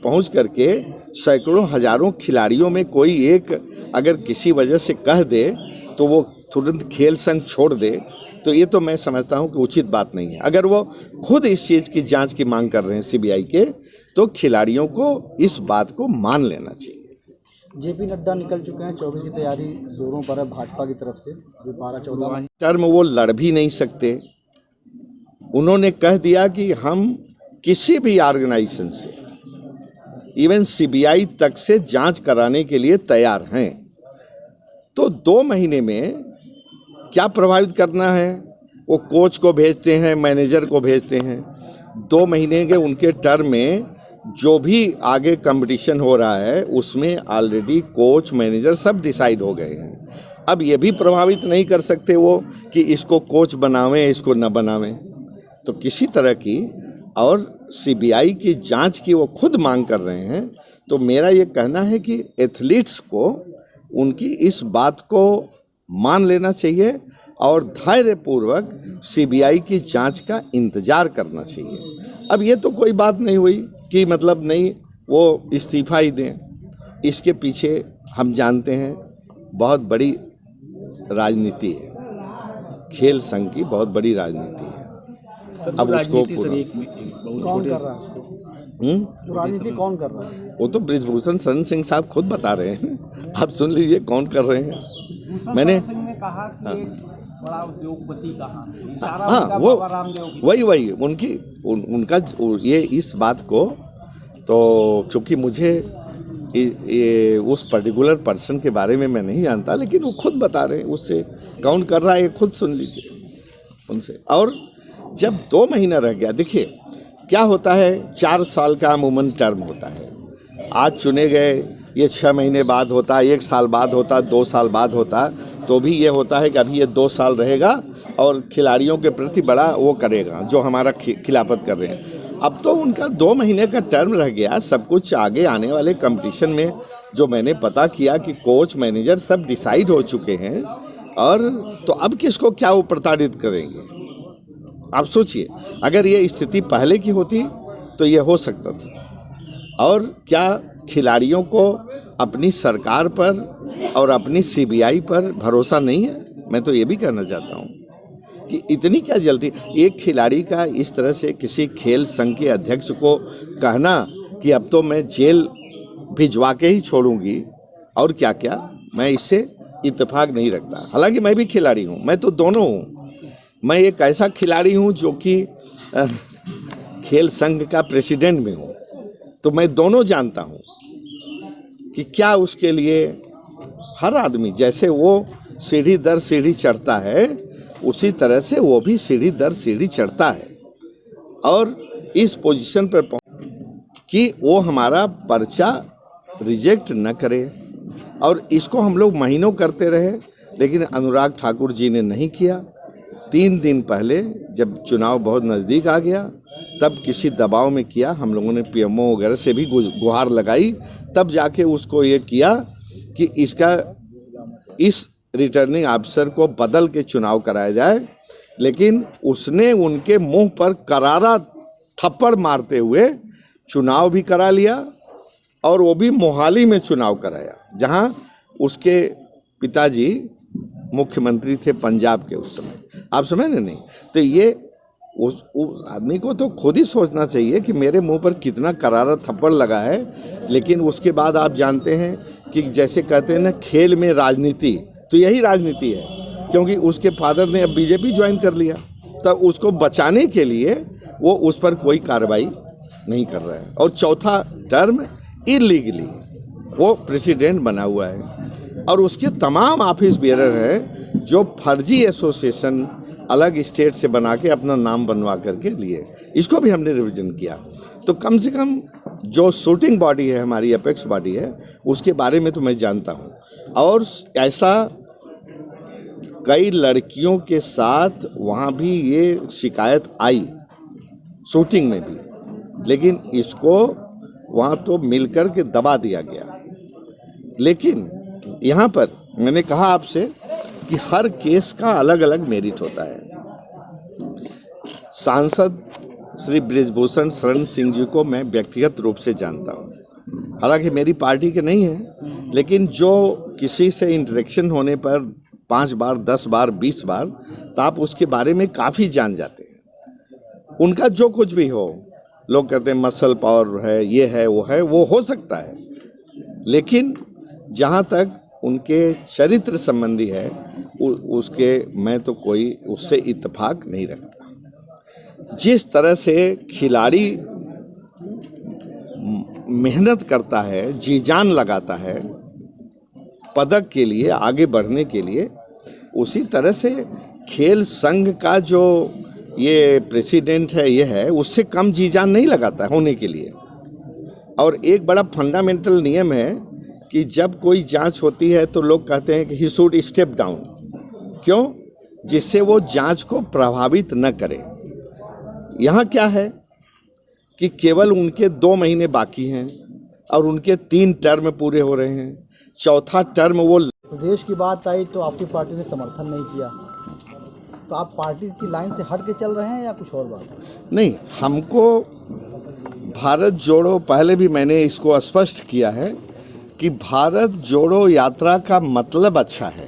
पहुंच करके सैकड़ों हजारों खिलाड़ियों में कोई एक अगर किसी वजह से कह दे तो वो तुरंत खेल संघ छोड़ दे, तो ये तो मैं समझता हूं कि उचित बात नहीं है। अगर वो खुद इस चीज़ की जांच की मांग कर रहे हैं सीबीआई के, तो खिलाड़ियों को इस बात को मान लेना चाहिए। जेपी नड्डा निकल चुके हैं, 24 की तैयारी जोरों पर है भाजपा की तरफ से। अभी 12-14 टर्म वो लड़ भी नहीं सकते। उन्होंने कह दिया कि हम किसी भी ऑर्गेनाइजेशन से, इवन सीबीआई तक से जांच कराने के लिए तैयार हैं। तो 2 महीने में क्या प्रभावित करना है? वो कोच को भेजते हैं, मैनेजर को भेजते हैं। 2 महीने के उनके टर्म में जो भी आगे कंपटीशन हो रहा है उसमें ऑलरेडी कोच मैनेजर सब डिसाइड हो गए हैं। अब ये भी प्रभावित नहीं कर सकते वो कि इसको कोच बनावें इसको न बनावें। तो किसी तरह की और सीबीआई की जांच की वो खुद मांग कर रहे हैं। तो मेरा ये कहना है कि एथलीट्स को उनकी इस बात को मान लेना चाहिए और धैर्यपूर्वक सीबीआई की जांच का इंतजार करना चाहिए। अब ये तो कोई बात नहीं हुई कि मतलब नहीं वो इस्तीफा ही दें। इसके पीछे हम जानते हैं बहुत बड़ी राजनीति है, खेल संघ की बहुत बड़ी राजनीति है। अब उसको कौन कर रहा है उसको? राजनीति कौन कर रहा है? वो तो बृजभूषण शरण सिंह साहब खुद बता रहे हैं। आप सुन लीजिए कौन कर रहे हैं। मैंने कहा कि बड़ा उद्योगपति कहा, हाँ वो वही उनका ये इस बात को, तो चूंकि मुझे ये उस पर्टिकुलर पर्सन के बारे में मैं नहीं जानता, लेकिन वो खुद बता रहे हैं। उससे कौन कर रहा है ये खुद सुन लीजिए उनसे। और जब 2 महीना रह गया, देखिए क्या होता है, 4 साल का अमूमन टर्म होता है। आज चुने गए, ये 6 महीने बाद होता, 1 साल बाद होता, 2 साल बाद होता, तो भी ये होता है कि अभी ये 2 साल रहेगा और खिलाड़ियों के प्रति बड़ा वो करेगा जो हमारा खिलाफत कर रहे हैं। अब तो उनका 2 महीने का टर्म रह गया। सब कुछ आगे आने वाले कंपटीशन में जो मैंने पता किया कि कोच मैनेजर सब डिसाइड हो चुके हैं, और तो अब किसको क्या वो प्रताड़ित करेंगे? आप सोचिए, अगर ये स्थिति पहले की होती तो ये हो सकता था। और क्या खिलाड़ियों को अपनी सरकार पर और अपनी सीबीआई पर भरोसा नहीं है? मैं तो ये भी कहना चाहता हूँ कि इतनी क्या जल्दी एक खिलाड़ी का इस तरह से किसी खेल संघ के अध्यक्ष को कहना कि अब तो मैं जेल भिजवा के ही छोड़ूंगी और क्या क्या, मैं इससे इत्तेफाक नहीं रखता। हालांकि मैं भी खिलाड़ी हूँ, मैं तो दोनों हूँ। मैं एक ऐसा खिलाड़ी हूँ जो कि खेल संघ का प्रेसिडेंट भी हूँ, तो मैं दोनों जानता हूँ कि क्या उसके लिए हर आदमी जैसे वो सीढ़ी दर सीढ़ी चढ़ता है उसी तरह से वो भी सीढ़ी दर सीढ़ी चढ़ता है, और इस पोजीशन पर कि वो हमारा पर्चा रिजेक्ट न करे। और इसको हम लोग महीनों करते रहे, लेकिन अनुराग ठाकुर जी ने नहीं किया। 3 दिन पहले जब चुनाव बहुत नज़दीक आ गया तब किसी दबाव में किया, हम लोगों ने पीएमओ वगैरह से भी गुहार लगाई, तब जाके उसको ये किया कि इसका इस रिटर्निंग ऑफिसर को बदल के चुनाव कराया जाए। लेकिन उसने उनके मुंह पर करारा थप्पड़ मारते हुए चुनाव भी करा लिया, और वो भी मोहाली में चुनाव कराया जहां उसके पिताजी मुख्यमंत्री थे पंजाब के उस समय। आप समझ नहीं? तो ये उस आदमी को तो खुद ही सोचना चाहिए कि मेरे मुंह पर कितना करारा थप्पड़ लगा है। लेकिन उसके बाद आप जानते हैं कि जैसे कहते हैं ना, खेल में राजनीति, तो यही राजनीति है, क्योंकि उसके फादर ने अब बीजेपी ज्वाइन कर लिया, तब उसको बचाने के लिए वो उस पर कोई कार्रवाई नहीं कर रहा है। और चौथा टर्म इलीगली वो प्रेसिडेंट बना हुआ है, और उसके तमाम ऑफिस बेरर हैं जो फर्जी एसोसिएशन अलग स्टेट से बना के अपना नाम बनवा करके लिए। इसको भी हमने रिविजन किया। तो कम से कम जो शूटिंग बॉडी है हमारी, अपेक्स बॉडी है, उसके बारे में तो मैं जानता हूँ। और ऐसा कई लड़कियों के साथ वहाँ भी ये शिकायत आई, शूटिंग में भी, लेकिन इसको वहाँ तो मिलकर के दबा दिया गया। लेकिन यहाँ पर मैंने कहा आपसे कि हर केस का अलग अलग मेरिट होता है। सांसद श्री बृजभूषण शरण सिंह जी को मैं व्यक्तिगत रूप से जानता हूँ। हालांकि मेरी पार्टी के नहीं हैं, लेकिन जो किसी से इंटरेक्शन होने पर 5 बार, 10 बार, 20 बार, तो आप उसके बारे में काफ़ी जान जाते हैं। उनका जो कुछ भी हो, लोग कहते हैं मसल पावर है, ये है, वो हो सकता है, लेकिन जहाँ तक उनके चरित्र संबंधी है उसके मैं तो कोई उससे इत्तेफाक नहीं रखता। जिस तरह से खिलाड़ी मेहनत करता है, जी जान लगाता है पदक के लिए, आगे बढ़ने के लिए, उसी तरह से खेल संघ का जो ये प्रेसिडेंट है, ये है, उससे कम जी जान नहीं लगाता होने के लिए। और एक बड़ा फंडामेंटल नियम है कि जब कोई जांच होती है तो लोग कहते हैं कि ही शुड स्टेप डाउन। क्यों? जिससे वो जांच को प्रभावित न करे। यहाँ क्या है कि केवल उनके 2 महीने बाकी हैं और उनके 3 टर्म पूरे हो रहे हैं। चौथा टर्म वो प्रदेश की बात आई तो आपकी पार्टी ने समर्थन नहीं किया, तो आप पार्टी की लाइन से हट के चल रहे हैं या कुछ और बात है? नहीं, हमको भारत जोड़ो, पहले भी मैंने इसको स्पष्ट किया है कि भारत जोड़ो यात्रा का मतलब अच्छा है।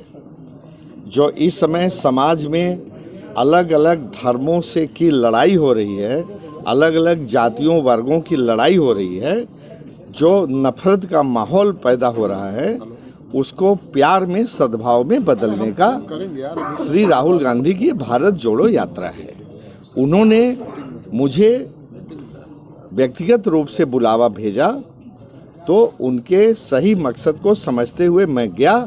जो इस समय समाज में अलग अलग धर्मों से की लड़ाई हो रही है, अलग अलग जातियों वर्गों की लड़ाई हो रही है, जो नफरत का माहौल पैदा हो रहा है, उसको प्यार में, सद्भाव में बदलने का श्री राहुल गांधी की भारत जोड़ो यात्रा है। उन्होंने मुझे व्यक्तिगत रूप से बुलावा भेजा तो उनके सही मकसद को समझते हुए मैं गया।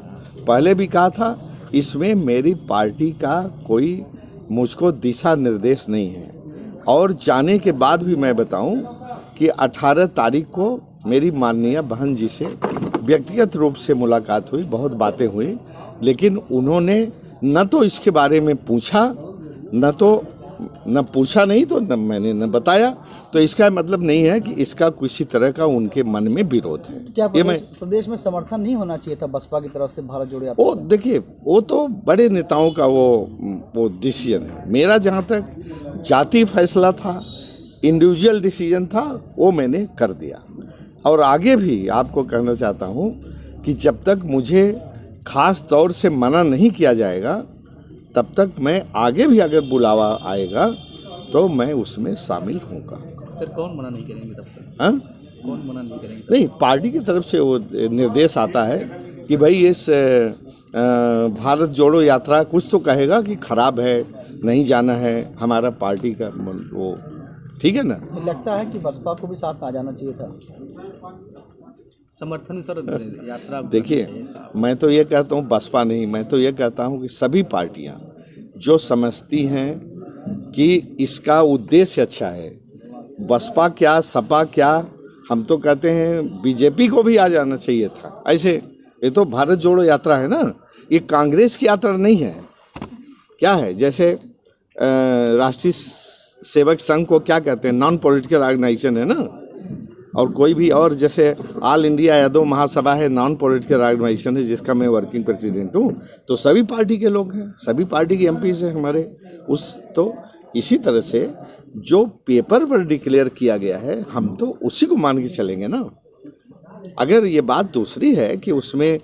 पहले भी कहा था, इसमें मेरी पार्टी का कोई मुझको दिशा निर्देश नहीं है। और जाने के बाद भी मैं बताऊं कि 18 तारीख को मेरी माननीय बहन जी से व्यक्तिगत रूप से मुलाकात हुई, बहुत बातें हुई, लेकिन उन्होंने न तो इसके बारे में पूछा, न पूछा नहीं तो न मैंने न बताया। तो इसका मतलब नहीं है कि इसका किसी तरह का उनके मन में विरोध है। क्या प्रदेश में समर्थन नहीं होना चाहिए था बसपा की तरफ से भारत जोड़ो यात्रा? वो देखिए, वो तो बड़े नेताओं का वो डिसीजन है। मेरा जहाँ तक जाति फैसला था, इंडिविजुअल डिसीजन था, वो मैंने कर दिया। और आगे भी आपको कहना चाहता हूँ कि जब तक मुझे खास तौर से मना नहीं किया जाएगा, तब तक मैं आगे भी अगर बुलावा आएगा तो मैं उसमें शामिल होऊंगा। सर, कौन मना नहीं करेंगे तब तक? हाँ, कौन मना नहीं करेंगे? नहीं, पार्टी की तरफ से वो निर्देश आता है कि भाई इस भारत जोड़ो यात्रा कुछ तो कहेगा कि खराब है, नहीं जाना है, हमारा पार्टी का वो ठीक है ना। लगता है कि बसपा को भी साथ आ जाना चाहिए था। समर्थन सर यात्रा। देखिए, मैं तो ये कहता हूँ बसपा नहीं, मैं तो ये कहता हूँ कि सभी पार्टियाँ जो समझती हैं कि इसका उद्देश्य अच्छा है, बसपा क्या, सपा क्या, हम तो कहते हैं बीजेपी को भी आ जाना चाहिए था। ऐसे ये तो भारत जोड़ो यात्रा है ना, ये कांग्रेस की यात्रा नहीं है। क्या है, जैसे राष्ट्रीय सेवक संघ को क्या कहते हैं, नॉन पॉलिटिकल ऑर्गेनाइजेशन है ना। और कोई भी और जैसे ऑल इंडिया यादव महासभा है, नॉन पॉलिटिकल ऑर्गेनाइजेशन है, जिसका मैं वर्किंग प्रेसिडेंट हूँ। तो सभी पार्टी के लोग हैं, सभी पार्टी के एमपीज हैं हमारे उस। तो इसी तरह से जो पेपर पर डिक्लेयर किया गया है, हम तो उसी को मान के चलेंगे ना। अगर ये बात दूसरी है कि उसमें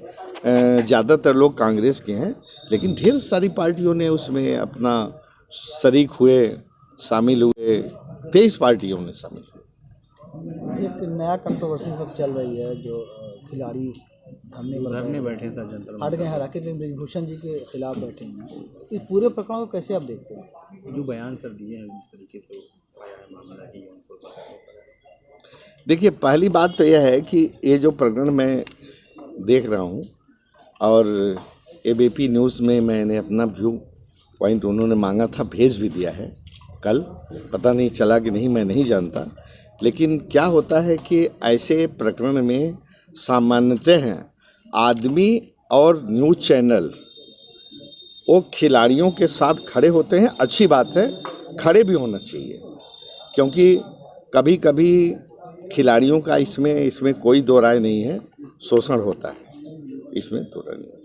ज़्यादातर लोग कांग्रेस के हैं, लेकिन ढेर सारी पार्टियों ने उसमें अपना शरीक हुए, शामिल हुए, 23 पार्टियों ने शामिल हुए। एक नया कंट्रोवर्सी सब चल रही है, जो खिलाड़ी धरने बैठे हैं, सर हट गए हैं, राकेश बृजभूषण जी के खिलाफ बैठे हैं। इस पूरे प्रकरण को कैसे आप देखते हैं? जो बयान सर दिए हैं जिस तरीके से मामला है। देखिए, पहली बात तो यह है कि ये जो प्रकरण मैं देख रहा हूँ, और एबीपी न्यूज़ में मैंने अपना व्यू पॉइंट उन्होंने मांगा था, भेज भी दिया है कल, पता नहीं चला कि नहीं, मैं नहीं जानता। लेकिन क्या होता है कि ऐसे प्रकरण में सामान्यतः आदमी और न्यूज़ चैनल वो खिलाड़ियों के साथ खड़े होते हैं। अच्छी बात है, खड़े भी होना चाहिए, क्योंकि कभी कभी खिलाड़ियों का इसमें कोई दो राय नहीं है, शोषण होता है, इसमें दो राय नहीं है।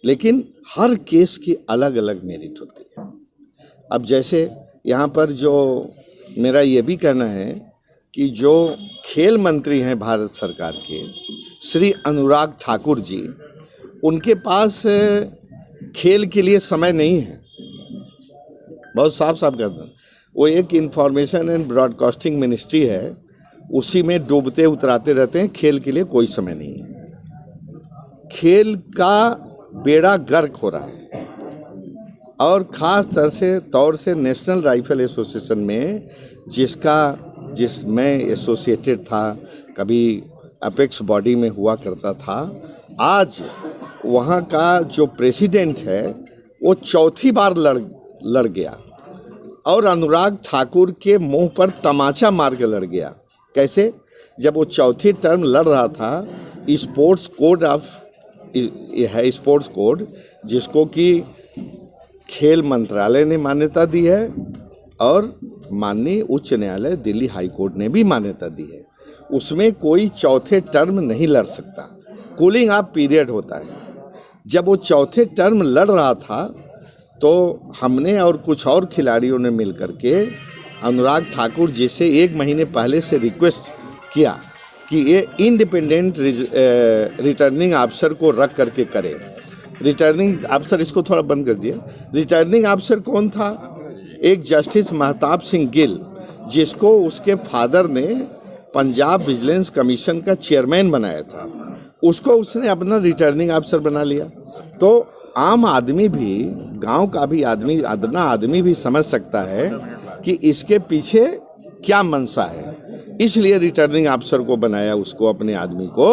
लेकिन हर केस की अलग अलग मेरिट होती है। अब जैसे यहाँ पर जो मेरा ये भी कहना है कि जो खेल मंत्री हैं भारत सरकार के श्री अनुराग ठाकुर जी, उनके पास खेल के लिए समय नहीं है। बहुत साफ साफ कहते हैं, वो एक इंफॉर्मेशन एंड ब्रॉडकास्टिंग मिनिस्ट्री है, उसी में डूबते उतराते रहते हैं, खेल के लिए कोई समय नहीं है। खेल का बेड़ा गर्क हो रहा है और ख़ास तौर से नेशनल राइफल एसोसिएशन में जिसमें एसोसिएटेड था, कभी अपेक्स बॉडी में हुआ करता था, आज वहाँ का जो प्रेसिडेंट है वो चौथी बार लड़ गया और अनुराग ठाकुर के मुंह पर तमाचा मार के लड़ गया। कैसे? जब वो चौथी टर्म लड़ रहा था, स्पोर्ट्स कोड जिसको कि खेल मंत्रालय ने मान्यता दी है और माननीय उच्च न्यायालय दिल्ली हाई कोर्ट ने भी मान्यता दी है, उसमें कोई चौथे टर्म नहीं लड़ सकता, कूलिंग ऑफ पीरियड होता है। जब वो चौथे टर्म लड़ रहा था तो हमने और कुछ और खिलाड़ियों ने मिल करके अनुराग ठाकुर जी से 1 महीने पहले से रिक्वेस्ट किया कि ये इंडिपेंडेंट रिटर्निंग अफसर को रख करके करे। रिटर्निंग अफसर, इसको थोड़ा बंद कर दिया। रिटर्निंग अफसर कौन था? एक जस्टिस महताब सिंह गिल, जिसको उसके फादर ने पंजाब विजिलेंस कमीशन का चेयरमैन बनाया था, उसको उसने अपना रिटर्निंग अफसर बना लिया। तो आम आदमी भी, गांव का भी आदमी, अदना आदमी भी समझ सकता है कि इसके पीछे क्या मंशा है, इसलिए रिटर्निंग अफसर को बनाया, उसको, अपने आदमी को।